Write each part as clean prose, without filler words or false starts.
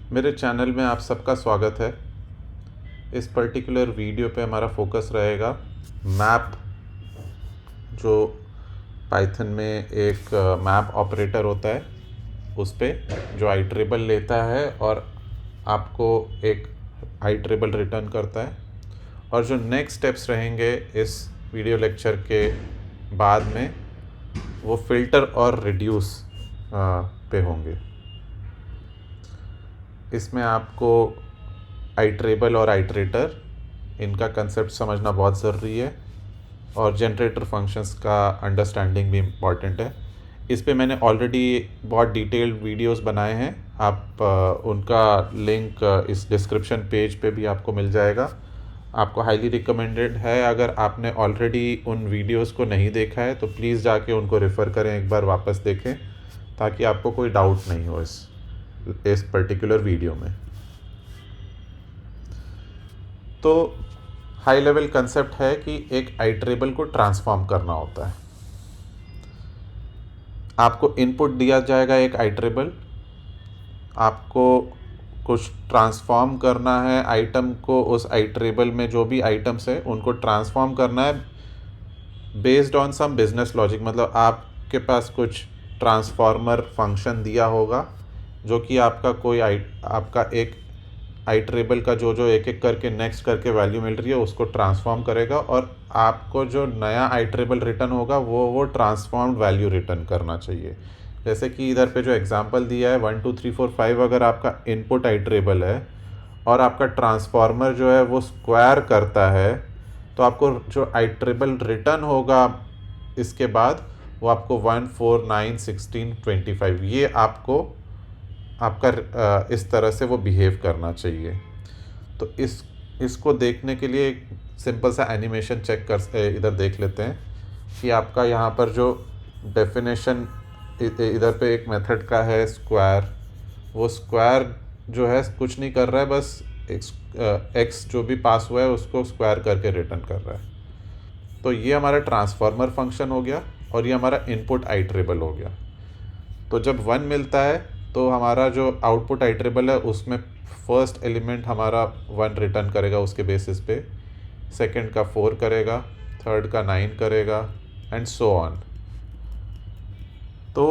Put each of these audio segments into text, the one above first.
मेरे चैनल में आप सबका स्वागत है। इस पर्टिकुलर वीडियो पे हमारा फोकस रहेगा मैप, जो पाइथन में एक मैप ऑपरेटर होता है उस पे, जो आईट्रिबल लेता है और आपको एक आईट्रिबल रिटर्न करता है। और जो नेक्स्ट स्टेप्स रहेंगे इस वीडियो लेक्चर के बाद में, वो फ़िल्टर और रिड्यूस पे होंगे। इसमें आपको आईट्रेबल और आईट्रेटर, इनका कंसेप्ट समझना बहुत ज़रूरी है, और जनरेटर फंक्शंस का अंडरस्टैंडिंग भी इम्पॉर्टेंट है। इस पे मैंने ऑलरेडी बहुत डिटेल्ड वीडियोस बनाए हैं, आप उनका लिंक इस डिस्क्रिप्शन पेज पे भी आपको मिल जाएगा। आपको हाईली रिकमेंडेड है, अगर आपने ऑलरेडी उन वीडियोस को नहीं देखा है तो प्लीज़ जाके उनको रेफ़र करें, एक बार वापस देखें, ताकि आपको कोई डाउट नहीं हो इस पर्टिकुलर वीडियो में। तो हाई लेवल कंसेप्ट है कि एक आईट्रेबल को ट्रांसफॉर्म करना होता है। आपको इनपुट दिया जाएगा एक आईट्रेबल, आपको कुछ ट्रांसफॉर्म करना है आइटम को, उस आईट्रेबल में जो भी आइटम्स है उनको ट्रांसफॉर्म करना है based on some business logic. मतलब आपके पास कुछ ट्रांसफॉर्मर फंक्शन दिया होगा, जो कि आपका एक आईट्रेबल का जो एक एक करके नेक्स्ट करके वैल्यू मिल रही है उसको ट्रांसफॉर्म करेगा, और आपको जो नया आईट्रेबल रिटर्न होगा वो ट्रांसफॉर्म्ड वैल्यू रिटर्न करना चाहिए। जैसे कि इधर पे जो एग्जांपल दिया है 1 2 3 4 5, अगर आपका इनपुट आईट्रेबल है और आपका ट्रांसफॉर्मर जो है वो स्क्वायर करता है, तो आपको जो आईट्रेबल रिटर्न होगा इसके बाद वो आपको 1 4 9 16 25, ये आपका इस तरह से वो बिहेव करना चाहिए। तो इसको देखने के लिए एक सिंपल सा एनिमेशन इधर देख लेते हैं कि आपका यहाँ पर जो डेफिनेशन इधर पे एक मेथड का है स्क्वायर, वो स्क्वायर जो है कुछ नहीं कर रहा है, बस एक्स जो भी पास हुआ है उसको स्क्वायर करके रिटर्न कर रहा है। तो ये हमारा ट्रांसफॉर्मर फंक्शन हो गया और ये हमारा इनपुट आईट्रेबल हो गया। तो जब 1 मिलता है तो हमारा जो आउटपुट आईट्रेबल है उसमें फर्स्ट एलिमेंट हमारा 1 रिटर्न करेगा उसके बेसिस पे, सेकंड का 4 करेगा, थर्ड का 9 करेगा, एंड सो ऑन। तो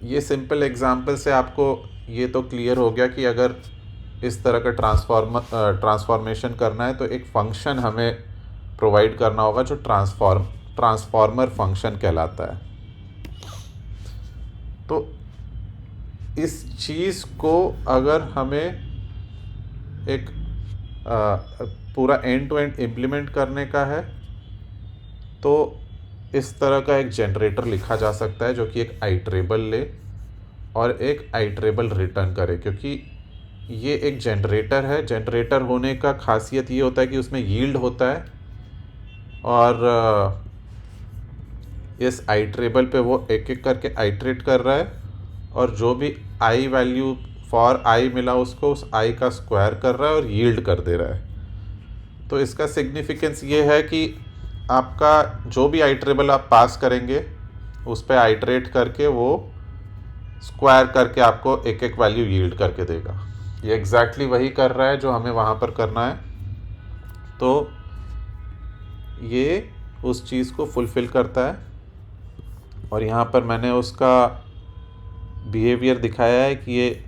ये सिंपल एग्जांपल से आपको ये तो क्लियर हो गया कि अगर इस तरह का ट्रांसफॉर्मेशन करना है तो एक फंक्शन हमें प्रोवाइड करना होगा जो ट्रांसफॉर्मर फंक्शन कहलाता है। तो इस चीज़ को अगर हमें एक पूरा एंड टू एंड इम्प्लीमेंट करने का है तो इस तरह का एक जनरेटर लिखा जा सकता है, जो कि एक आईट्रेबल ले और एक आईट्रेबल रिटर्न करे। क्योंकि ये एक जनरेटर है, जनरेटर होने का खासियत ये होता है कि उसमें यील्ड होता है, और इस आईट्रेबल पे वो एक एक करके आइट्रेट कर रहा है, और जो भी आई वैल्यू फॉर आई मिला उसको उस आई का स्क्वायर कर रहा है और यील्ड कर दे रहा है। तो इसका सिग्निफिकेंस ये है कि आपका जो भी आइट्रेबल आप पास करेंगे उस पर आइट्रेट करके वो स्क्वायर करके आपको एक एक वैल्यू यील्ड करके देगा। ये एग्जैक्टली वही कर रहा है जो हमें वहाँ पर करना है। तो ये उस चीज़ को फुलफ़िल करता है, और यहाँ पर मैंने उसका बिहेवियर दिखाया है कि ये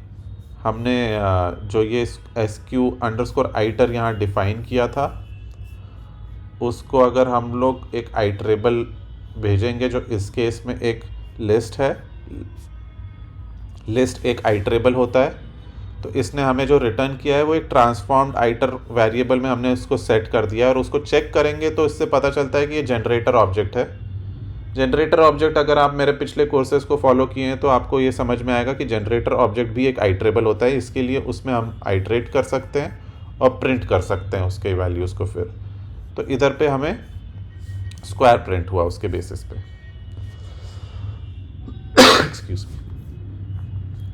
हमने जो ये SQ_iter यहाँ डिफ़ाइन किया था, उसको अगर हम लोग एक आईट्रेबल भेजेंगे, जो इस केस में एक लिस्ट है, लिस्ट एक आईट्रेबल होता है, तो इसने हमें जो रिटर्न किया है वो एक ट्रांसफॉर्म्ड आइटर वेरिएबल में हमने उसको सेट कर दिया है, और उसको चेक करेंगे तो इससे पता चलता है कि ये जनरेटर ऑब्जेक्ट है। जनरेटर ऑब्जेक्ट, अगर आप मेरे पिछले कोर्सेज़ को फॉलो किए हैं तो आपको ये समझ में आएगा कि जनरेटर ऑब्जेक्ट भी एक आईट्रेबल होता है। इसके लिए उसमें हम आइट्रेट कर सकते हैं और प्रिंट कर सकते हैं उसके वैल्यूज़ को। फिर तो इधर पे हमें स्क्वायर प्रिंट हुआ उसके बेसिस पे। Excuse me.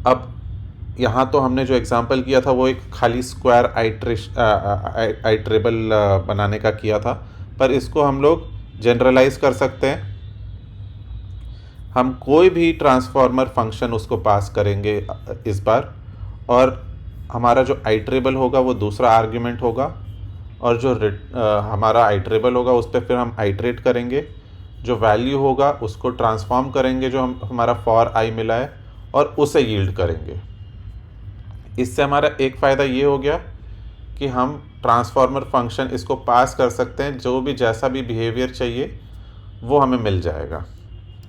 अब यहाँ तो हमने जो एग्जांपल किया था वो एक खाली स्क्वायर आइट्रेबल बनाने का किया था, पर इसको हम लोग जनरलाइज कर सकते हैं। हम कोई भी ट्रांसफॉर्मर फंक्शन उसको पास करेंगे इस बार, और हमारा जो आइट्रेबल होगा वो दूसरा आर्ग्यूमेंट होगा, और जो हमारा आइट्रेबल होगा उस पर फिर हम आइट्रेट करेंगे, जो वैल्यू होगा उसको ट्रांसफॉर्म करेंगे जो हमारा फॉर आई मिला है, और उसे यील्ड करेंगे। इससे हमारा एक फ़ायदा ये हो गया कि हम ट्रांसफॉर्मर फंक्शन इसको पास कर सकते हैं, जो भी जैसा भी बिहेवियर चाहिए वो हमें मिल जाएगा।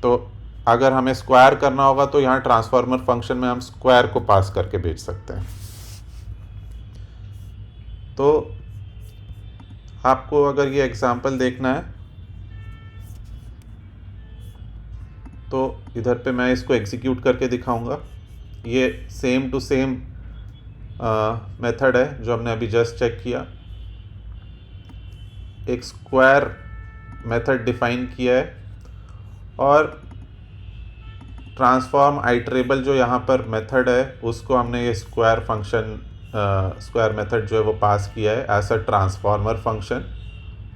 तो अगर हमें स्क्वायर करना होगा तो यहाँ ट्रांसफॉर्मर फंक्शन में हम स्क्वायर को पास करके भेज सकते हैं। तो आपको अगर ये एग्जांपल देखना है तो इधर पे मैं इसको एग्जीक्यूट करके दिखाऊंगा। ये सेम टू सेम मेथड है जो हमने अभी जस्ट चेक किया। एक स्क्वायर मेथड डिफाइन किया है और ट्रांसफॉर्म आइट्रेबल जो यहाँ पर मेथड है उसको हमने ये स्क्वायर फंक्शन स्क्वायर मेथड जो है वो पास किया है एज अ ट्रांसफॉर्मर फंक्शन,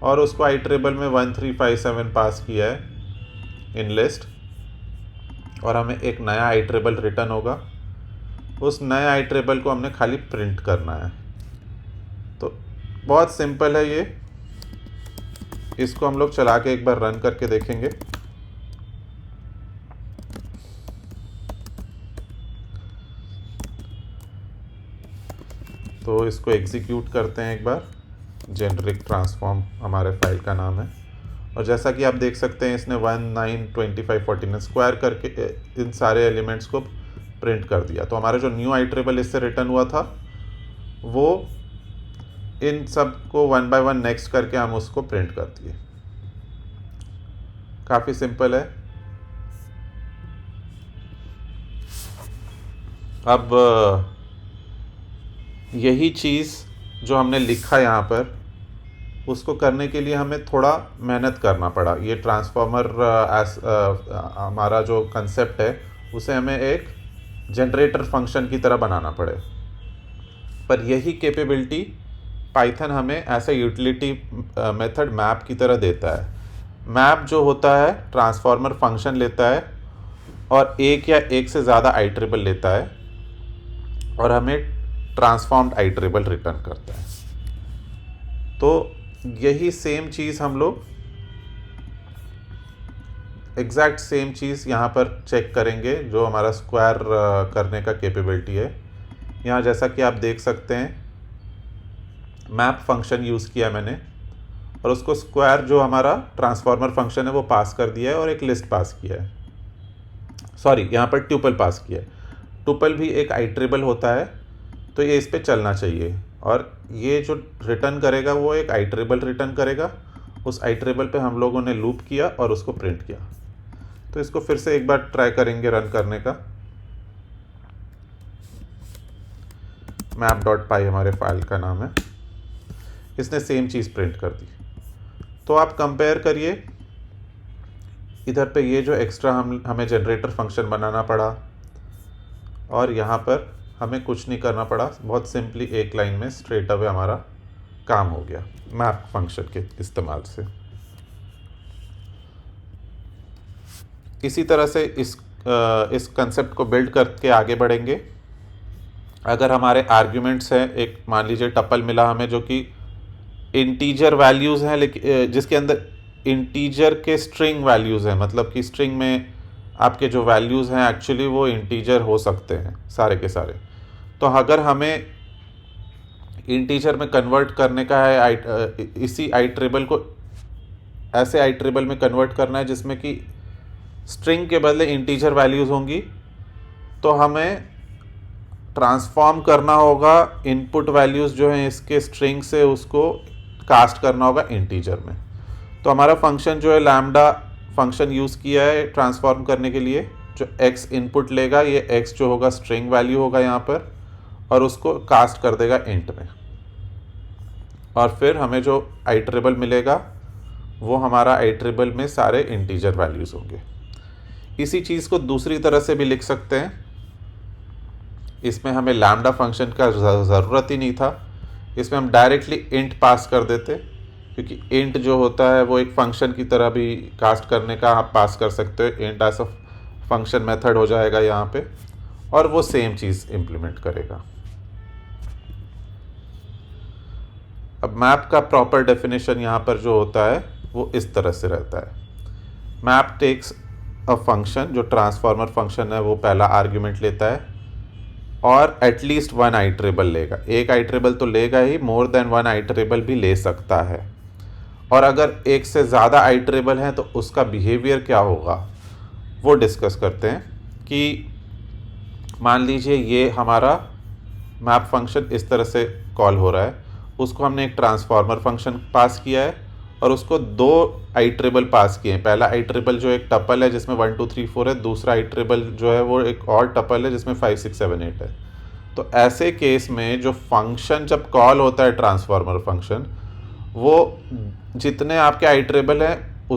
और उसको आइट्रेबल में 1357 पास किया है इन लिस्ट, और हमें एक नया आइट्रेबल रिटर्न होगा। उस नए आइट्रेबल को हमने खाली प्रिंट करना है। तो बहुत सिंपल है ये, इसको हम लोग चला के एक बार रन करके देखेंगे। तो इसको एग्जीक्यूट करते हैं एक बार। जेनरिक ट्रांसफॉर्म हमारे फाइल का नाम है, और जैसा कि आप देख सकते हैं इसने 1 9 25 14 स्क्वायर करके इन सारे एलिमेंट्स को प्रिंट कर दिया। तो हमारा जो न्यू आइट्रेबल इससे रिटर्न हुआ था वो इन सब को 1 बाय 1 नेक्स्ट करके हम उसको प्रिंट कर दिए। काफ़ी सिंपल है। अब यही चीज़ जो हमने लिखा यहाँ पर उसको करने के लिए हमें थोड़ा मेहनत करना पड़ा। ये ट्रांसफॉर्मर हमारा जो कंसेप्ट है उसे हमें एक जनरेटर फंक्शन की तरह बनाना पड़े, पर यही कैपेबिलिटी पाइथन हमें ऐसा यूटिलिटी मेथड मैप की तरह देता है। मैप जो होता है ट्रांसफॉर्मर फंक्शन लेता है और एक या एक से ज़्यादा आइट्रेबल लेता है और हमें ट्रांसफॉर्म्ड आइट्रेबल रिटर्न करता है। तो यही सेम चीज़ हम लोग एग्जैक्ट सेम चीज़ यहाँ पर चेक करेंगे जो हमारा स्क्वायर करने का कैपेबिलिटी है। यहाँ जैसा कि आप देख सकते हैं मैप फंक्शन यूज़ किया मैंने, और उसको स्क्वायर जो हमारा ट्रांसफॉर्मर फंक्शन है वो पास कर दिया है और एक लिस्ट पास किया है। सॉरी, यहाँ पर ट्यूपल पास किया है। ट्यूपल भी एक आइट्रेबल होता है, तो ये इस पे चलना चाहिए, और ये जो रिटर्न करेगा वो एक आइट्रेबल रिटर्न करेगा। उस आइट्रेबल पे हम लोगों ने लूप किया और उसको प्रिंट किया। तो इसको फिर से एक बार ट्राई करेंगे रन करने का। map.py हमारे फाइल का नाम है। इसने सेम चीज़ प्रिंट कर दी। तो आप कंपेयर करिए, इधर पे ये जो एक्स्ट्रा हमें जनरेटर फंक्शन बनाना पड़ा, और यहाँ पर हमें कुछ नहीं करना पड़ा। बहुत सिंपली एक लाइन में स्ट्रेट अवे हमारा काम हो गया मैप फंक्शन के इस्तेमाल से। इसी तरह से इस कंसेप्ट को बिल्ड करके आगे बढ़ेंगे। अगर हमारे आर्ग्यूमेंट्स हैं, एक मान लीजिए टपल मिला हमें जो कि इंटीजर वैल्यूज़ हैं, लेकिन जिसके अंदर इंटीजर के स्ट्रिंग वैल्यूज़ हैं, मतलब कि स्ट्रिंग में आपके जो वैल्यूज़ हैं एक्चुअली वो इंटीजर हो सकते हैं सारे के सारे। तो अगर हमें इंटीजर में कन्वर्ट करने का है, इसी आइट्रेबल को ऐसे आइट्रेबल में कन्वर्ट करना है जिसमें कि स्ट्रिंग के बदले इंटीजर वैल्यूज़ होंगी, तो हमें ट्रांसफॉर्म करना होगा इनपुट वैल्यूज़ जो हैं इसके स्ट्रिंग से, उसको कास्ट करना होगा इंटीजर में। तो हमारा फंक्शन जो है लैम्डा फंक्शन यूज़ किया है ट्रांसफॉर्म करने के लिए। जो x इनपुट लेगा, ये x जो होगा स्ट्रिंग वैल्यू होगा यहाँ पर, और उसको कास्ट कर देगा इंट में, और फिर हमें जो आइट्रेबल मिलेगा वो हमारा आइट्रेबल में सारे इंटीजर वैल्यूज़ होंगे। इसी चीज़ को दूसरी तरह से भी लिख सकते हैं। इसमें हमें लैम्डा फंक्शन का ज़रूरत ही नहीं था, इसमें हम डायरेक्टली इंट पास कर देते, क्योंकि इंट जो होता है वो एक फंक्शन की तरह भी कास्ट करने का आप पास कर सकते हो। Int as a function method हो जाएगा यहाँ पे, और वो सेम चीज़ इम्प्लीमेंट करेगा। अब मैप का प्रॉपर डेफिनेशन यहाँ पर जो होता है वो इस तरह से रहता है। मैप टेक्स अ फंक्शन, जो ट्रांसफॉर्मर फंक्शन है वो पहला आर्ग्यूमेंट लेता है और एटलीस्ट वन आइटरेबल लेगा। एक आइटरेबल तो लेगा ही, मोर देन वन आइटरेबल भी ले सकता है। और अगर एक से ज़्यादा आइटरेबल हैं तो उसका बिहेवियर क्या होगा वो डिस्कस करते हैं। कि मान लीजिए ये हमारा मैप फंक्शन इस तरह से कॉल हो रहा है, उसको हमने एक ट्रांसफॉर्मर फंक्शन पास किया है और उसको दो आइटरेबल पास किए हैं। पहला आइटरेबल जो एक टपल है जिसमें 1 2 3 4 है, दूसरा आइटरेबल जो है वो एक और टपल है जिसमें 5 6 7 8 है। तो ऐसे केस में जो फंक्शन जब कॉल होता है ट्रांसफॉर्मर फंक्शन, वो जितने आपके आइटरेबल हैं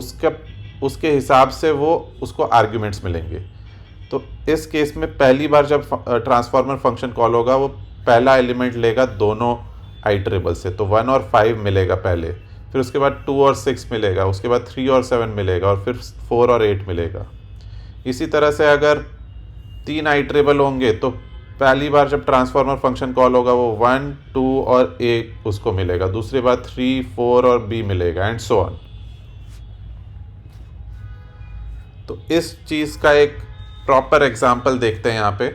उसके हिसाब से वो उसको आर्ग्यूमेंट्स मिलेंगे। तो इस केस में पहली बार जब ट्रांसफॉर्मर फंक्शन कॉल होगा वो पहला एलिमेंट लेगा दोनों आइटरेबल से, तो 1 और 5 मिलेगा पहले, फिर उसके बाद 2 और 6 मिलेगा, उसके बाद 3 और 7 मिलेगा और फिर 4 और 8 मिलेगा। इसी तरह से अगर 3 आइटरेबल होंगे तो पहली बार जब ट्रांसफॉर्मर फंक्शन कॉल होगा वो 1 2 और A उसको मिलेगा, दूसरी बार 3 4 और B मिलेगा एंड सो ऑन। तो इस चीज़ का एक प्रॉपर एग्जाम्पल देखते हैं यहाँ पे।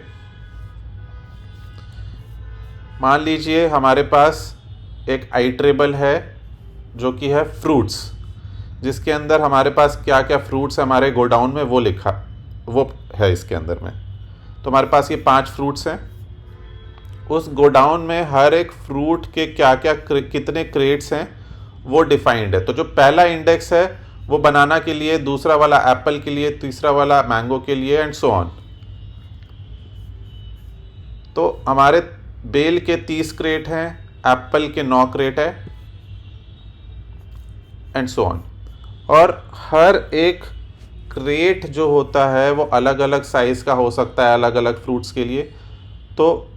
मान लीजिए हमारे पास एक आइटरेबल है जो कि है फ्रूट्स, जिसके अंदर हमारे पास क्या क्या फ्रूट्स हमारे गोडाउन में वो है इसके अंदर में। तो हमारे पास ये 5 फ्रूट्स हैं। उस गोडाउन में हर एक फ्रूट के क्या क्या कितने क्रेट्स हैं वो डिफाइंड है। तो जो पहला इंडेक्स है वो बनाना के लिए, दूसरा वाला एप्पल के लिए, तीसरा वाला मैंगो के लिए एंड सो ऑन। तो हमारे बेल के 30 क्रेट हैं, एप्पल के 9 क्रेट है एंड सो ऑन। और हर एक क्रेट जो होता है वो अलग अलग साइज़ का हो सकता है अलग अलग फ्रूट्स के लिए। तो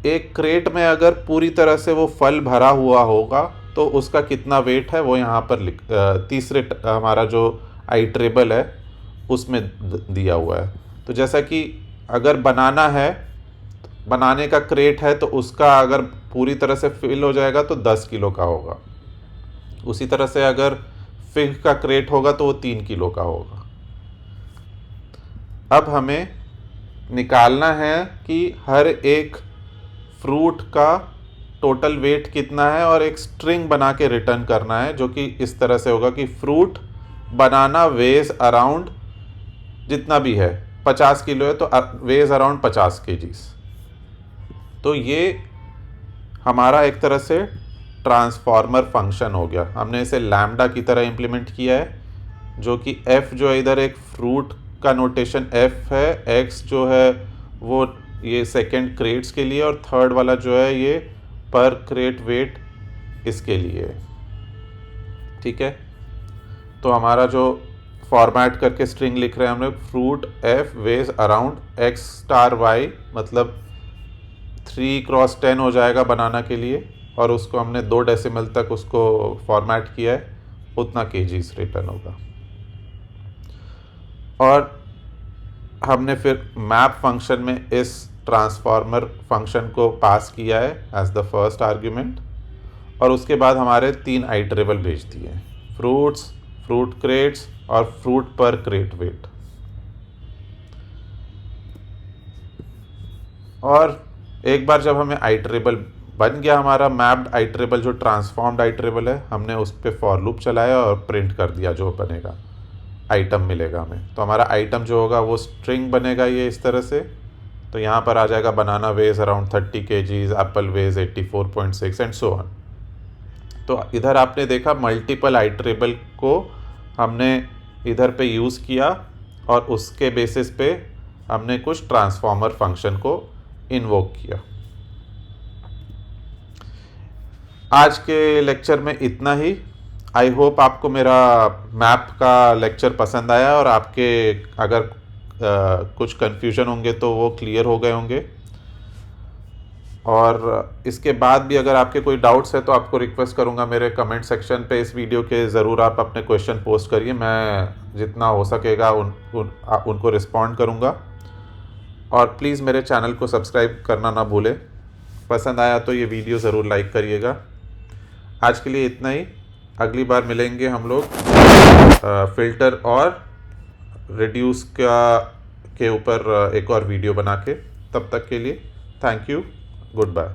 एक क्रेट में अगर पूरी तरह से वो फल भरा हुआ होगा तो उसका कितना वेट है वो यहाँ पर तीसरे हमारा जो आइटरेबल है उसमें दिया हुआ है। तो जैसा कि अगर बनाने का क्रेट है तो उसका अगर पूरी तरह से फिल हो जाएगा तो 10 किलो का होगा। उसी तरह से अगर फिग का क्रेट होगा तो वो 3 किलो का होगा। अब हमें निकालना है कि हर एक फ्रूट का टोटल वेट कितना है और एक स्ट्रिंग बना के रिटर्न करना है, जो कि इस तरह से होगा कि फ्रूट बनाना वेज अराउंड, जितना भी है 50 किलो है तो वेज अराउंड 50 केजीज। तो ये हमारा एक तरह से ट्रांसफॉर्मर फंक्शन हो गया। हमने इसे लैम्डा की तरह इम्प्लीमेंट किया है, जो कि f जो इधर एक फ्रूट का नोटेशन f है, x जो है वो ये सेकंड क्रेट्स के लिए और थर्ड वाला जो है ये पर क्रेट वेट इसके लिए। ठीक है, तो हमारा जो फॉर्मेट करके स्ट्रिंग लिख रहे हैं हम लोग, fruit f veg around x star y, मतलब 3 क्रॉस 10 हो जाएगा बनाना के लिए, और उसको हमने 2 डेसिमल तक उसको फॉर्मेट किया है, उतना केजीज रिटर्न होगा। और हमने फिर मैप फंक्शन में इस ट्रांसफॉर्मर फंक्शन को पास किया है एज द फर्स्ट आर्ग्यूमेंट, और उसके बाद हमारे 3 आइटरेबल भेज दिए, फ्रूट्स, फ्रूट क्रेट्स और फ्रूट पर क्रेट वेट। और एक बार जब हमें आइटरेबल बन गया, हमारा मैप्ड आइटरेबल जो ट्रांसफॉर्म्ड आइटरेबल है, हमने उस पर फॉर लूप चलाया और प्रिंट कर दिया जो बनेगा, आइटम मिलेगा हमें। तो हमारा आइटम जो होगा वो स्ट्रिंग बनेगा ये इस तरह से। तो यहाँ पर आ जाएगा banana weighs around 30 KGs, apple weighs 84.6 and so on. तो इधर आपने देखा मल्टीपल आइटरेबल को हमने इधर पे यूज़ किया और उसके बेसिस पे हमने कुछ ट्रांसफॉर्मर फंक्शन को इन्वोक किया। आज के लेक्चर में इतना ही। आई होप आपको मेरा मैप का लेक्चर पसंद आया और आपके अगर कुछ कन्फ्यूजन होंगे तो वो क्लियर हो गए होंगे। और इसके बाद भी अगर आपके कोई डाउट्स है तो आपको रिक्वेस्ट करूंगा मेरे कमेंट सेक्शन पे इस वीडियो के ज़रूर आप अपने क्वेश्चन पोस्ट करिए, मैं जितना हो सकेगा उनको रिस्पॉन्ड करूंगा। और प्लीज़ मेरे चैनल को सब्सक्राइब करना ना भूलें। पसंद आया तो ये वीडियो ज़रूर लाइक करिएगा। आज के लिए इतना ही। अगली बार मिलेंगे हम लोग फ़िल्टर और रिड्यूस के ऊपर एक और वीडियो बना के। तब तक के लिए थैंक यू, गुड बाय।